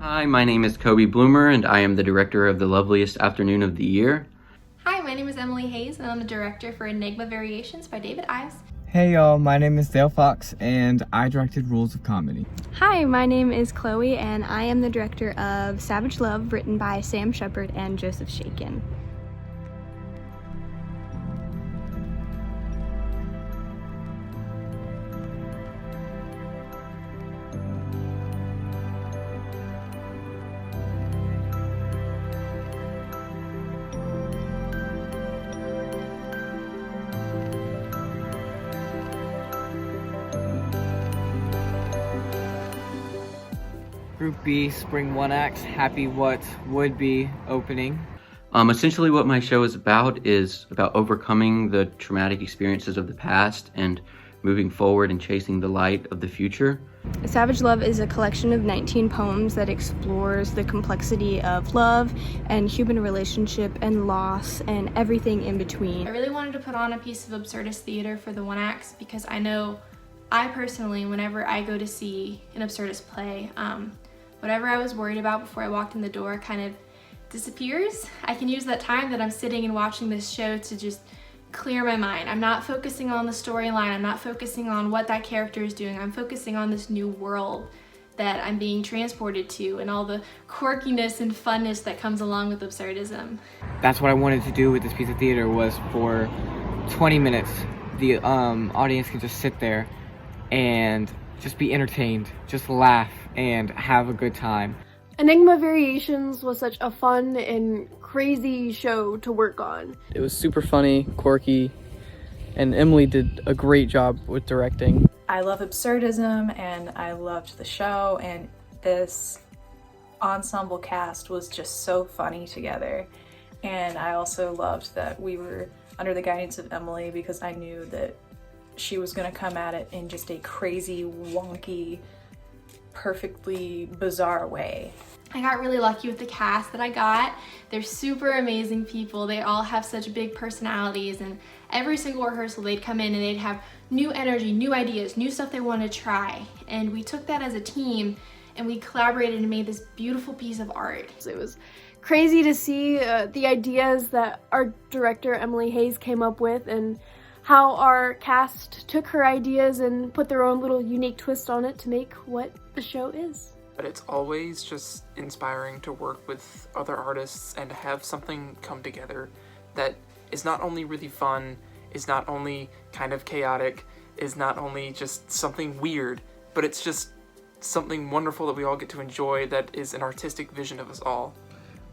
Hi, my name is Coby Bloomer, and I am the director of the Loveliest Afternoon of the Year. Hi, my name is Emily Hayes, and I'm the director for Enigma Variations by David Ives. Hey y'all, my name is Dale Fox, and I directed Rules of Comedy. Hi, my name is Chloe, and I am the director of Savage Love, written by Sam Shepard and Joseph Shakin. Group B, Spring 1 Acts, happy what would be opening. Essentially what my show is about overcoming the traumatic experiences of the past and moving forward and chasing the light of the future. Savage Love is a collection of 19 poems that explores the complexity of love and human relationship and loss and everything in between. I really wanted to put on a piece of absurdist theater for the one acts because I know I personally, whenever I go to see an absurdist play, whatever I was worried about before I walked in the door kind of disappears. I can use that time that I'm sitting and watching this show to just clear my mind. I'm not focusing on the storyline, I'm not focusing on what that character is doing, I'm focusing on this new world that I'm being transported to and all the quirkiness and funness that comes along with absurdism. That's what I wanted to do with this piece of theater, was for 20 minutes the audience can just sit there and just be entertained, just laugh and have a good time. Enigma Variations was such a fun and crazy show to work on. It was super funny, quirky, and Emily did a great job with directing. I love absurdism and I loved the show, and this ensemble cast was just so funny together. And I also loved that we were under the guidance of Emily because I knew that she was going to come at it in just a crazy, wonky, perfectly bizarre way. I got really lucky with the cast that I got. They're super amazing people. They all have such big personalities, and every single rehearsal they'd come in and they'd have new energy, new ideas, new stuff they want to try. And we took that as a team and we collaborated and made this beautiful piece of art. It was crazy to see the ideas that our director Emily Hayes came up with and how our cast took her ideas and put their own little unique twist on it to make what the show is. But it's always just inspiring to work with other artists and to have something come together that is not only really fun, is not only kind of chaotic, is not only just something weird, but it's just something wonderful that we all get to enjoy that is an artistic vision of us all.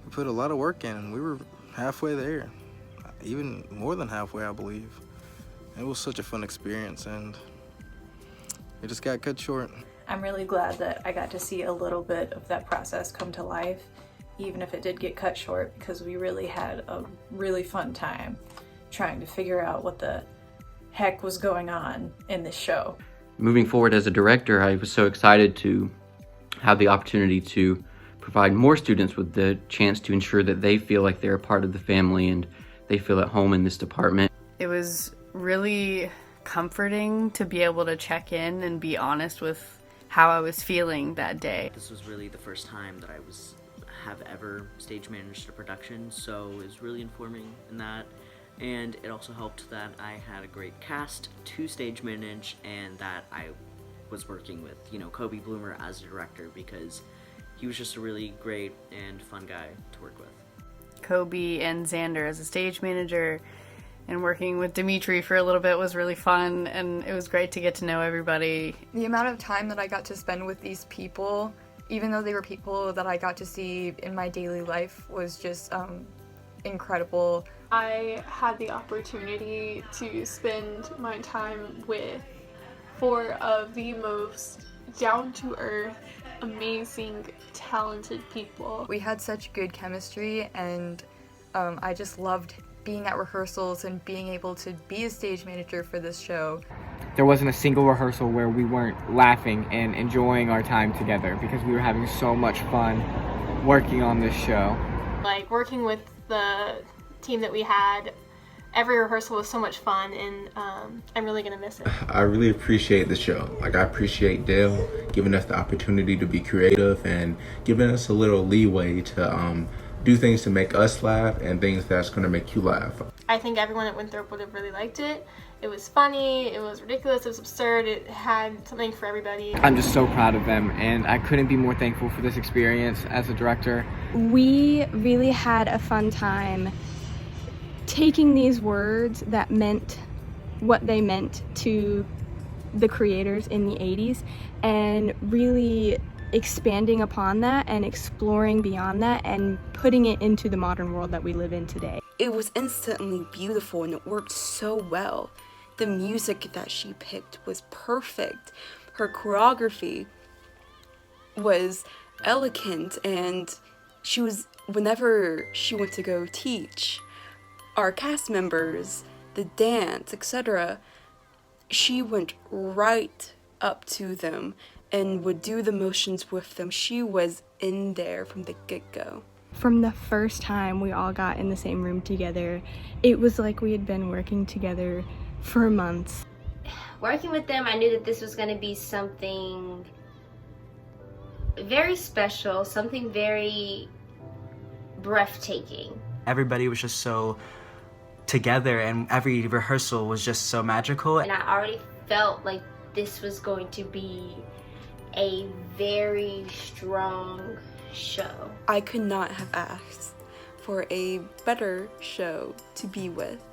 We put a lot of work in and we were halfway there, even more than halfway, I believe. It was such a fun experience and it just got cut short. I'm really glad that I got to see a little bit of that process come to life, even if it did get cut short, because we really had a really fun time trying to figure out what the heck was going on in this show. Moving forward as a director, I was so excited to have the opportunity to provide more students with the chance to ensure that they feel like they're a part of the family and they feel at home in this department. It was really comforting to be able to check in and be honest with how I was feeling that day. This was really the first time that I have ever stage managed a production, so it was really informing in that. And it also helped that I had a great cast to stage manage and that I was working with, Coby Bloomer as a director, because he was just a really great and fun guy to work with. Coby and Xander as a stage manager, and working with Dimitri for a little bit was really fun, and it was great to get to know everybody. The amount of time that I got to spend with these people, even though they were people that I got to see in my daily life, was just incredible. I had the opportunity to spend my time with 4 of the most down-to-earth, amazing, talented people. We had such good chemistry, and I just loved being at rehearsals and being able to be a stage manager for this show. There wasn't a single rehearsal where we weren't laughing and enjoying our time together because we were having so much fun working on this show. Like working with the team that we had, every rehearsal was so much fun, and I'm really gonna miss it. I really appreciate the show. Like, I appreciate Dale giving us the opportunity to be creative and giving us a little leeway to do things to make us laugh and things that's gonna make you laugh. I think everyone at Winthrop would have really liked it. It was funny, it was ridiculous, it was absurd, it had something for everybody. I'm just so proud of them, and I couldn't be more thankful for this experience as a director. We really had a fun time taking these words that meant what they meant to the creators in the 80s and really expanding upon that and exploring beyond that and putting it into the modern world that we live in today. It was instantly beautiful and it worked so well. The music that she picked was perfect. Her choreography was elegant, and whenever she went to go teach our cast members the dance, etc., she went right up to them and would do the motions with them. She was in there from the get-go. From the first time we all got in the same room together, it was like we had been working together for months. Working with them, I knew that this was going to be something very special, something very breathtaking. Everybody was just so together, and every rehearsal was just so magical. And I already felt like this was going to be a very strong show. I could not have asked for a better show to be with.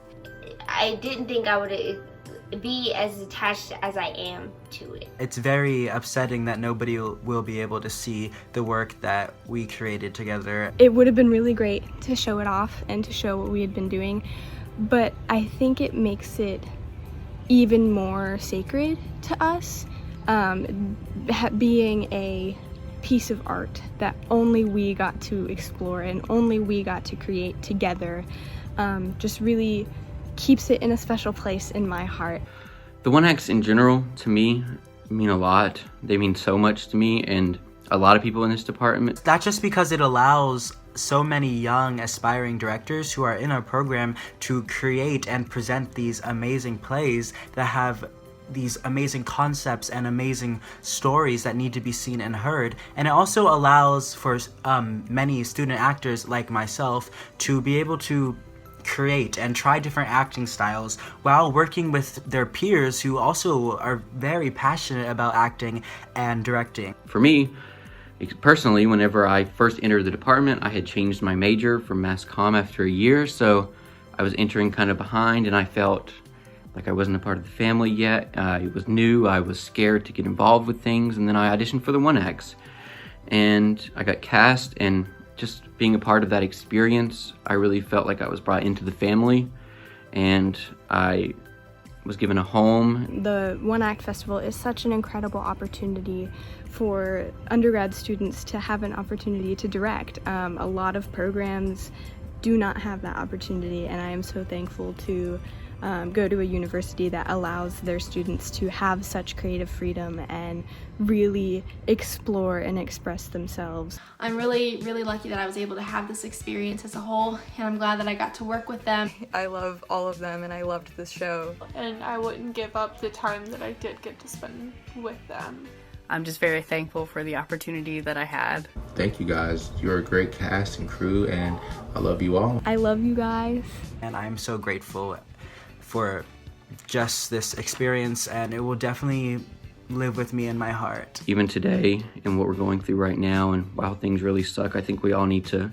I didn't think I would be as attached as I am to it. It's very upsetting that nobody will be able to see the work that we created together. It would have been really great to show it off and to show what we had been doing, but I think it makes it even more sacred to us, being a piece of art that only we got to explore and only we got to create together. Just really keeps it in a special place in my heart. The one acts in general, to me, mean a lot. They mean so much to me and a lot of people in this department. That's just because it allows so many young aspiring directors who are in our program to create and present these amazing plays that have these amazing concepts and amazing stories that need to be seen and heard. And it also allows for many student actors like myself to be able to create and try different acting styles while working with their peers who also are very passionate about acting and directing. For me, personally, whenever I first entered the department, I had changed my major from mass comm after a year, so I was entering kind of behind and I felt like I wasn't a part of the family yet. It was new, I was scared to get involved with things, and then I auditioned for the one acts and I got cast, and just being a part of that experience, I really felt like I was brought into the family and I was given a home. The One Act Festival is such an incredible opportunity for undergrad students to have an opportunity to direct. A lot of programs do not have that opportunity, and I am so thankful to go to a university that allows their students to have such creative freedom and really explore and express themselves. I'm really, really lucky that I was able to have this experience as a whole, and I'm glad that I got to work with them. I love all of them, and I loved this show. And I wouldn't give up the time that I did get to spend with them. I'm just very thankful for the opportunity that I had. Thank you guys. You're a great cast and crew, and I love you all. I love you guys. And I'm so grateful for just this experience, and it will definitely live with me in my heart. Even today, and what we're going through right now, and while things really suck, I think we all need to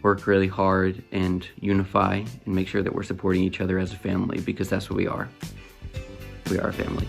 work really hard and unify and make sure that we're supporting each other as a family, because that's what we are. We are a family.